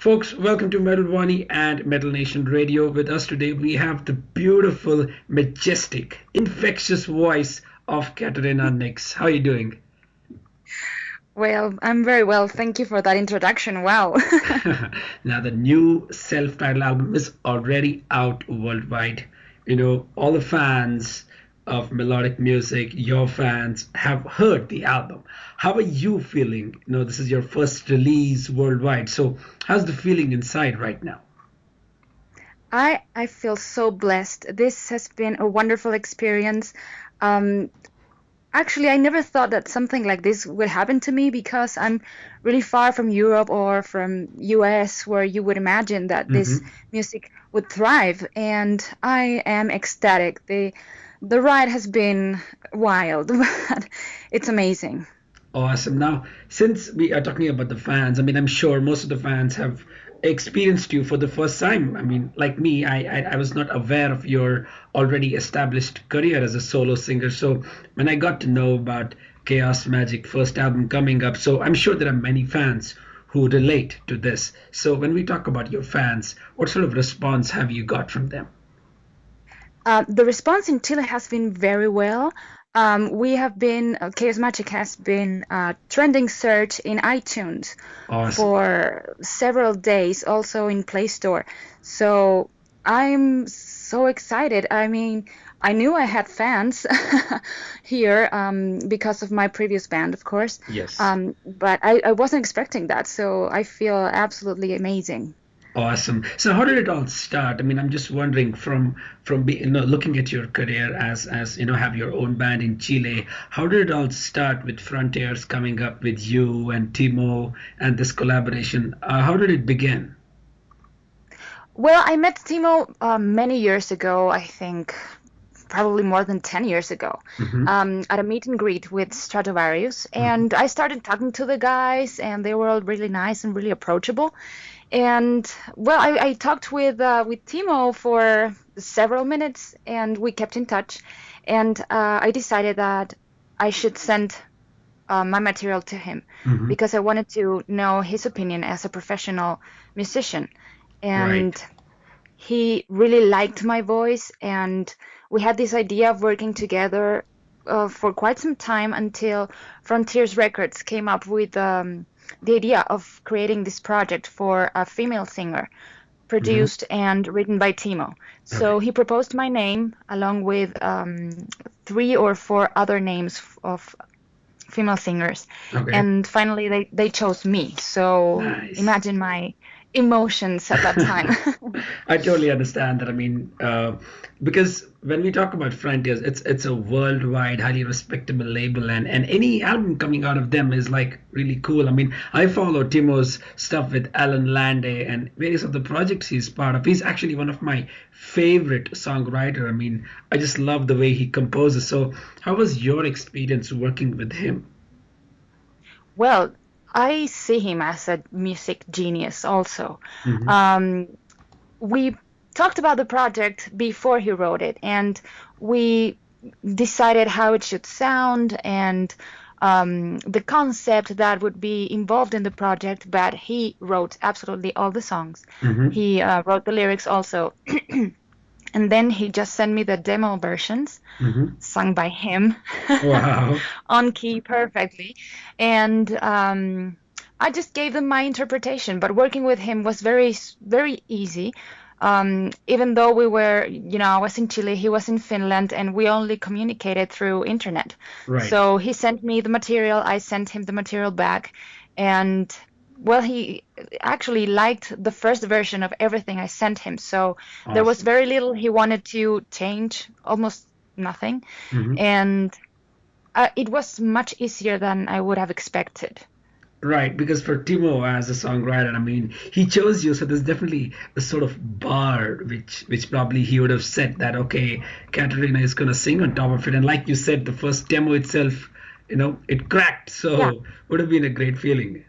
Folks, welcome to Metal Wani and Metal Nation Radio. With us today, we have the beautiful, majestic, infectious voice of Caterina Nix. How are you doing? Well, I'm very well. Thank you for that introduction. Wow. Now, the new self-titled album is already out worldwide. All the fans of melodic music, your fans, have heard the album. How are you feeling? This is your first release worldwide. So, how's the feeling inside right now? I feel so blessed. This has been a wonderful experience. Actually, I never thought that something like this would happen to me because I'm really far from Europe or from US where you would imagine that this music would thrive. And I am ecstatic. The ride has been wild, but it's amazing. Awesome. Now, since we are talking about the fans, I'm sure most of the fans have experienced you for the first time. Like me, I was not aware of your already established career as a solo singer. So when I got to know about Chaos Magic first album coming up, so I'm sure there are many fans who relate to this. So when we talk about your fans, what sort of response have you got from them? The response in Chile has been very well. Chaos Magic has been trending search in iTunes for several days, also in Play Store. So I'm so excited. I knew I had fans here because of my previous band, of course. Yes. But I wasn't expecting that. So I feel absolutely amazing. Awesome. So how did it all start? I'm just wondering from looking at your career as have your own band in Chile. How did it all start with Frontiers coming up with you and Timo and this collaboration? How did it begin? Well, I met Timo many years ago. I think probably more than 10 years ago, at a meet and greet with Stratovarius, and I started talking to the guys, and they were all really nice and really approachable. And well, I talked with Timo for several minutes, and we kept in touch. And I decided that I should send my material to him because I wanted to know his opinion as a professional musician. And he really liked my voice, and we had this idea of working together for quite some time until Frontiers Records came up with the idea of creating this project for a female singer, produced and written by Timo. So he proposed my name along with 3 or 4 other names of female singers. And finally they chose me. So imagine my emotions at that time. I totally understand that. Because when we talk about Frontiers, it's a worldwide, highly respectable label, and any album coming out of them is like really cool. I follow Timo's stuff with Alan Lande and various of the projects he's part of. He's actually one of my favorite songwriter. I just love the way he composes. So how was your experience working with him? Well, I see him as a music genius also. We talked about the project before he wrote it, and we decided how it should sound and the concept that would be involved in the project, but he wrote absolutely all the songs. He wrote the lyrics also. And then he just sent me the demo versions, sung by him, on key perfectly. And I just gave them my interpretation. But working with him was very, very easy. Even though we were, I was in Chile, he was in Finland, and we only communicated through internet. So he sent me the material, I sent him the material back. And well, he actually liked the first version of everything I sent him. So there was very little he wanted to change, almost nothing. And it was much easier than I would have expected. Right, because for Timo as a songwriter, he chose you, so there's definitely a sort of bar which probably he would have said that, okay, Caterina is going to sing on top of it. And like you said, the first demo itself, it cracked. So would have been a great feeling.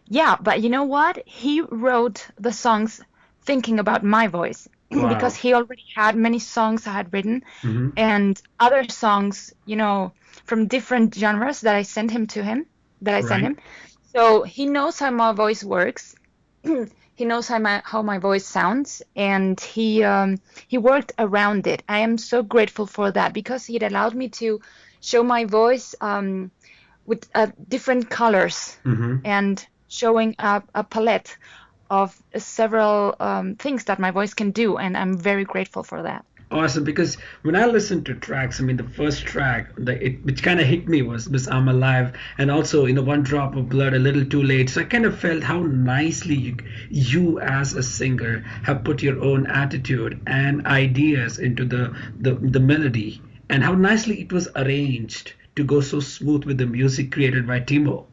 Yeah, but you know what? He wrote the songs thinking about my voice because he already had many songs I had written and other songs, from different genres that I sent him. So he knows how my voice works, he knows how my voice sounds, and he worked around it. I am so grateful for that because it allowed me to show my voice with different colors Hmm. and showing a palette of several things that my voice can do, and I'm very grateful for that. Awesome, because when I listen to tracks, I mean, the first track which kind of hit me was Miss I'm Alive, and also, One Drop of Blood, A Little Too Late. So I kind of felt how nicely you as a singer have put your own attitude and ideas into the melody, and how nicely it was arranged to go so smooth with the music created by Timo.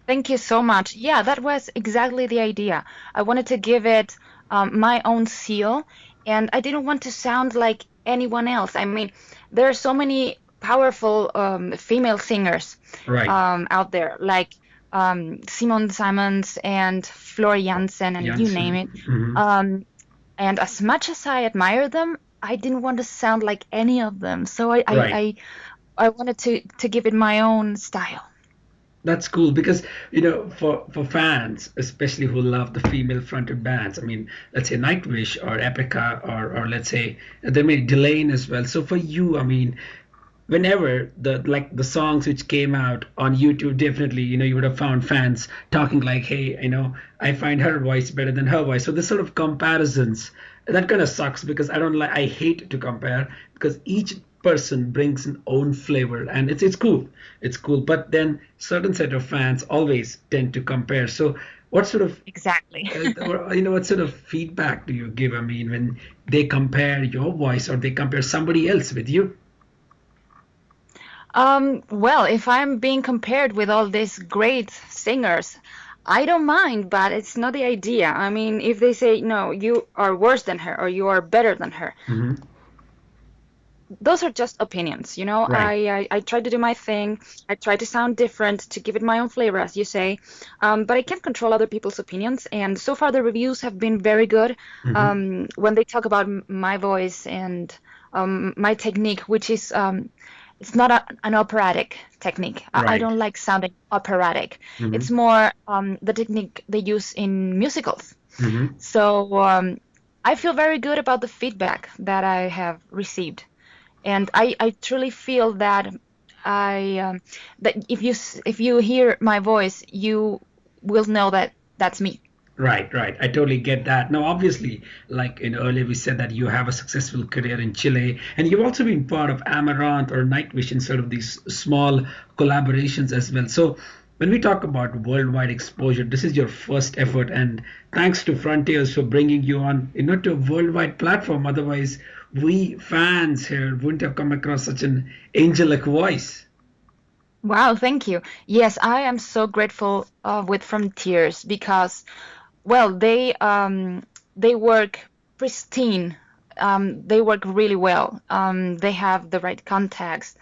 Thank you so much. Yeah, that was exactly the idea. I wanted to give it my own seal, and I didn't want to sound like anyone else. I mean, there are so many powerful female singers Right. out there, like Simone Simons and Flora Jansen, and you name Jansen. it. Hmm. Um, and as much as I admire them, I didn't want to sound like any of them. So Right. I wanted to give it my own style. That's cool because for fans, especially who love the female-fronted bands. I mean, let's say Nightwish or Epica or let's say they made Delane as well. So for you, I mean, whenever the songs which came out on YouTube, definitely you would have found fans talking like, hey, I find her voice better than her voice. So this sort of comparisons that kind of sucks because I hate to compare because each person brings an own flavor and it's cool, but then certain set of fans always tend to compare. So what sort of Exactly. what sort of feedback do you give, I mean, when they compare your voice or they compare somebody else with you? Well, if I'm being compared with all these great singers, I don't mind, but it's not the idea. I mean, if they say, no, you are worse than her or you are better than her, Hmm. those are just opinions, you know. Right. I try to do my thing. I try to sound different to give it my own flavor, as you say. But I can't control other people's opinions. And so far, the reviews have been very good. Hmm. When they talk about my voice and my technique, which is it's not an operatic technique. I Right. don't like sounding operatic. It's Hmm. more the technique they use in musicals. Hmm. So I feel very good about the feedback that I have received. And I truly feel that that if you hear my voice, you will know that that's me. Right, right. I totally get that. Now, obviously, like earlier we said that you have a successful career in Chile, and you've also been part of Amaranth or Nightwish in sort of these small collaborations as well. So, when we talk about worldwide exposure, this is your first effort, and thanks to Frontiers for bringing you on, to a worldwide platform. Otherwise, we fans here wouldn't have come across such an angelic voice. Wow, thank you. Yes, I am so grateful with Frontiers because, well, they work pristine. They work really well. They have the right contacts.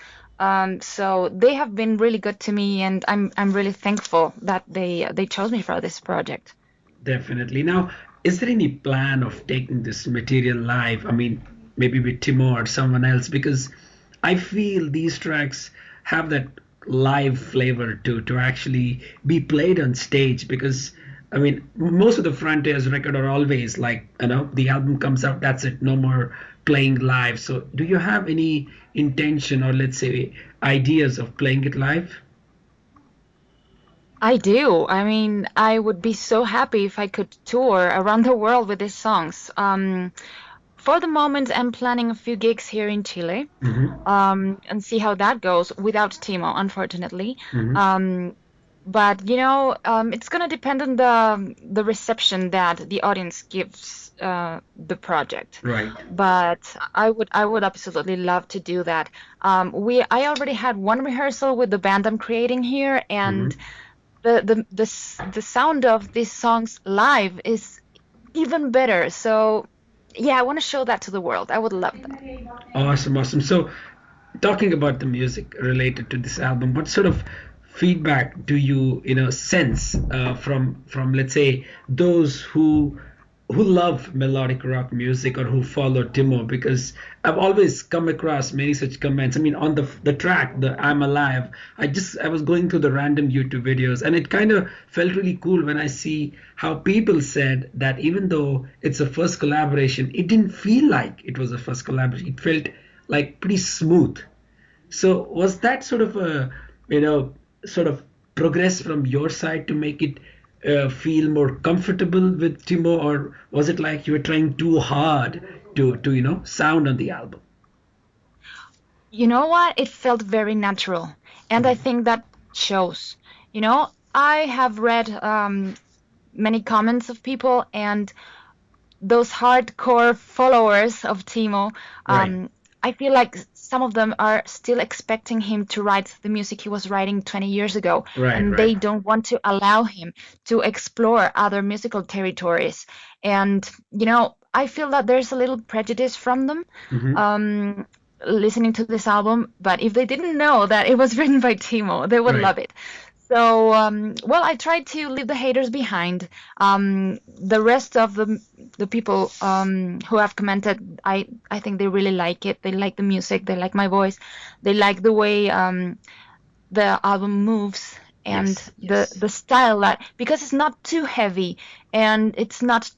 So they have been really good to me, and I'm really thankful that they chose me for this project. Definitely. Now, is there any plan of taking this material live? I mean, maybe with Timo or someone else, because I feel these tracks have that live flavor to actually be played on stage. Because I mean, most of the Frontiers record are always like, the album comes out, that's it, no more playing live. So, do you have any intention or let's say ideas of playing it live? I do. I mean, I would be so happy if I could tour around the world with these songs. For the moment, I'm planning a few gigs here in Chile, Hmm. and see how that goes without Timo, unfortunately. Hmm. Um, but it's gonna depend on the reception that the audience gives the project. Right. But I would absolutely love to do that. I already had one rehearsal with the band I'm creating here, and Hmm. the sound of these songs live is even better. So yeah, I want to show that to the world. I would love that. Awesome, awesome. So, talking about the music related to this album, what sort of feedback do you sense from let's say those who who love melodic rock music or who follow Timo, because I've always come across many such comments. I mean, on the track, the I'm Alive, I was going through the random YouTube videos, and it kind of felt really cool when I see how people said that even though it's a first collaboration, it didn't feel like it was a first collaboration. It felt like pretty smooth. So was that sort of a, sort of progress from your side to make it feel more comfortable with Timo, or was it like you were trying too hard to sound on the album? You know what? It felt very natural, and I think that shows. I have read many comments of people, and those hardcore followers of Timo, Right, I feel like some of them are still expecting him to write the music he was writing 20 years ago, right, and right. they don't want to allow him to explore other musical territories. And, I feel that there's a little prejudice from them. Hmm. Um, Listening to this album, but if they didn't know that it was written by Timo, they would Right. love it. So, well, I tried to leave the haters behind. The rest of the people who have commented, I think they really like it. They like the music. They like my voice. They like the way the album moves and Yes, yes. the style that because it's not too heavy and it's not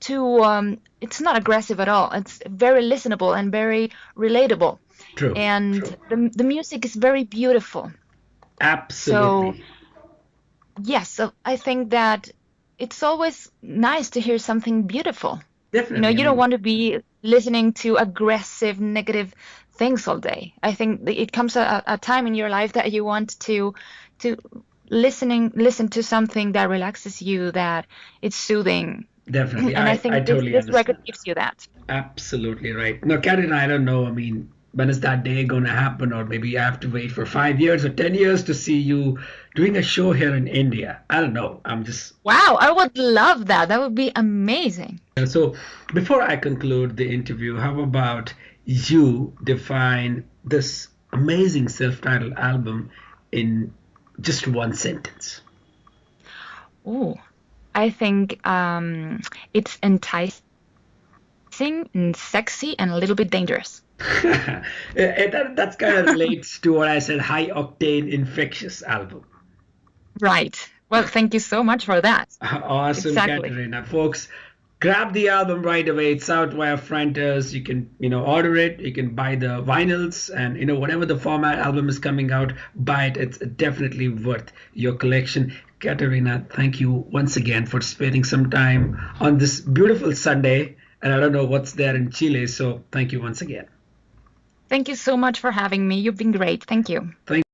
aggressive at all. It's very listenable and very relatable. True, And true. the music is very beautiful. So Absolutely. yes, so I think that it's always nice to hear something beautiful. Definitely. I You don't mean, want to be listening to aggressive, negative things all day. I think it comes a time in your life that you want to listen to something that relaxes you, that it's soothing. definitely. And I I think this totally this record understand. gives you that. Absolutely right. Now, Katerina, I don't know. I mean, when is that day going to happen? Or maybe I have to wait for 5 years or 10 years to see you doing a show here in India. I don't know. I'm just. Wow, I would love that. That would be amazing. So, before I conclude the interview, how about you define this amazing self titled album in just one sentence? Ooh, I think it's enticing and sexy and a little bit dangerous. That's kind of relates to what I said, high octane infectious album. Right. Well, thank you so much for that. Awesome, Exactly. Katerina. Folks, grab the album right away. It's out via Frontiers. You can, order it. You can buy the vinyls, and whatever the format album is coming out, buy it. It's definitely worth your collection. Katerina, thank you once again for sparing some time on this beautiful Sunday. And I don't know what's there in Chile, so thank you once again. Thank you so much for having me. You've been great. Thank you. Thank